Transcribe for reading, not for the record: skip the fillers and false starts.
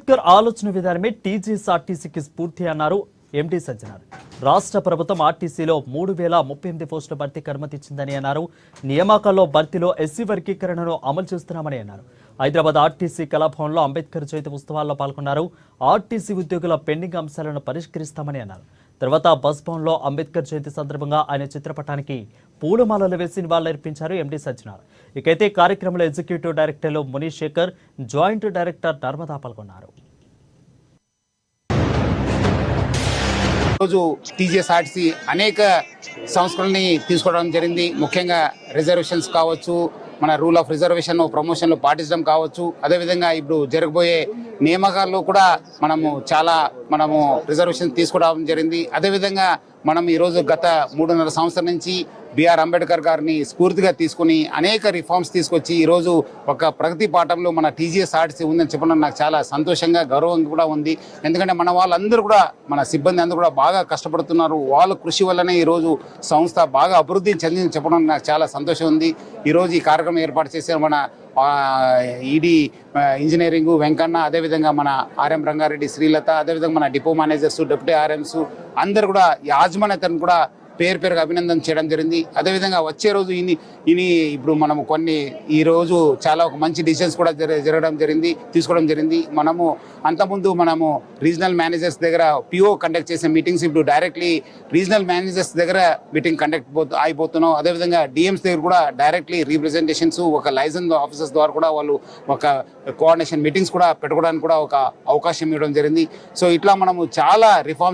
అంబేద్కర్ ఆలోచన విధానమే టీజీఎస్ఆర్టీసీకి స్ఫూర్తి అన్నారు ఎండి సజ్జనార్. రాష్ట్ర ప్రభుత్వం ఆర్టీసీలో 3038 పోస్టుల భర్తీకి అనుమతి ఇచ్చిందని అన్నారు. నియామకాల్లో భర్తీలో ఎస్సీ వర్గీకరణను అమలు చేస్తున్నామని అన్నారు. హైదరాబాద్ ఆర్టీసీ కళాభవన్లో అంబేద్కర్ జయంతి ఉత్సవాల్లో పాల్గొన్నారు. ఆర్టీసీ ఉద్యోగుల పెండింగ్ అంశాలను పరిష్కరిస్తామని అన్నారు. తర్వాత బస్ భవన్లో అంబేద్కర్ జయంతి సందర్భంగా ఆయన చిత్రపటానికి పూలమాలలు వేసి నివాళులర్పించారు ఎండి సజ్జనార్. ఇకైతే కార్యక్రమంలో ఎగ్జిక్యూటివ్ డైరెక్టర్లు మునీష్ శేఖర్, జాయింట్ డైరెక్టర్ నర్మదా పాల్గొన్నారు. రోజు టీజీఎస్ఆర్టీసీ అనేక సంస్కరణని తీసుకోవడం జరిగింది. ముఖ్యంగా రిజర్వేషన్స్ కావచ్చు, మన రూల్ ఆఫ్ రిజర్వేషన్ ప్రమోషన్లు పాటించడం కావచ్చు, అదేవిధంగా ఇప్పుడు జరగబోయే నియామకాల్లో కూడా మనము రిజర్వేషన్ తీసుకోవడం జరిగింది. అదేవిధంగా మనం ఈరోజు గత 3.5 సంవత్సరం నుంచి బిఆర్ అంబేద్కర్ గారిని స్ఫూర్తిగా తీసుకుని అనేక రిఫార్మ్స్ తీసుకొచ్చి ఈరోజు ఒక ప్రగతి పాఠంలో మన టీజీఎస్ఆర్టీసీ ఉందని చెప్పడం నాకు చాలా సంతోషంగా, గౌరవంగా కూడా ఉంది. ఎందుకంటే మన వాళ్ళందరూ కూడా, మన సిబ్బంది అందరూ కూడా బాగా కష్టపడుతున్నారు. వాళ్ళ కృషి వల్లనే ఈరోజు సంస్థ బాగా అభివృద్ధి చెందిందని చెప్పడం నాకు చాలా సంతోషం ఉంది. ఈరోజు ఈ కార్యక్రమం ఏర్పాటు చేసిన మన ఈడీ ఇంజనీరింగ్ వెంకన్న, అదేవిధంగా మన ఆర్ఎం రంగారెడ్డి, శ్రీలత, అదేవిధంగా మన డిపో మేనేజర్స్, డిప్యూటీ ఆర్ఎంస్ అందరు కూడా, యాజమాన్యతను కూడా పేరుగా అభినందన చేయడం జరిగింది. అదేవిధంగా వచ్చే రోజు ఇప్పుడు మనము ఈ రోజు చాలా ఒక మంచి డిసిషన్స్ కూడా తీసుకోవడం జరిగింది. మనము అంతకుముందు రీజనల్ మేనేజర్స్ దగ్గర పిఓ కండక్ట్ చేసే మీటింగ్స్ ఇప్పుడు డైరెక్ట్లీ రీజనల్ మేనేజర్స్ దగ్గర మీటింగ్ కండక్ట్ అయిపోతున్నాం. అదేవిధంగా డిఎంస్ దగ్గర కూడా డైరెక్ట్లీ రీప్రజెంటేషన్స్, ఒక లైసెన్స్ ఆఫీసర్స్ ద్వారా కూడా వాళ్ళు ఒక కోఆర్డినేషన్ మీటింగ్స్ కూడా పెట్టుకోవడానికి కూడా ఒక అవకాశం ఇవ్వడం జరిగింది. సో ఇట్లా మనము చాలా రిఫార్మ్స్